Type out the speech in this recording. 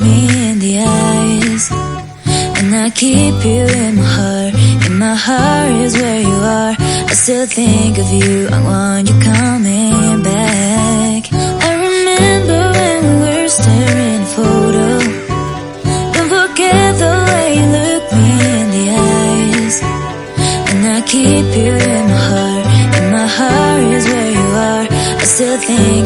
me in the eyes. And I keep you in my heart is where you are. I still think of you, I want you coming back. I remember when we were staring at a photo. Don't forget the way you look me in the eyes. And I keep you in my heart is where you are. I still think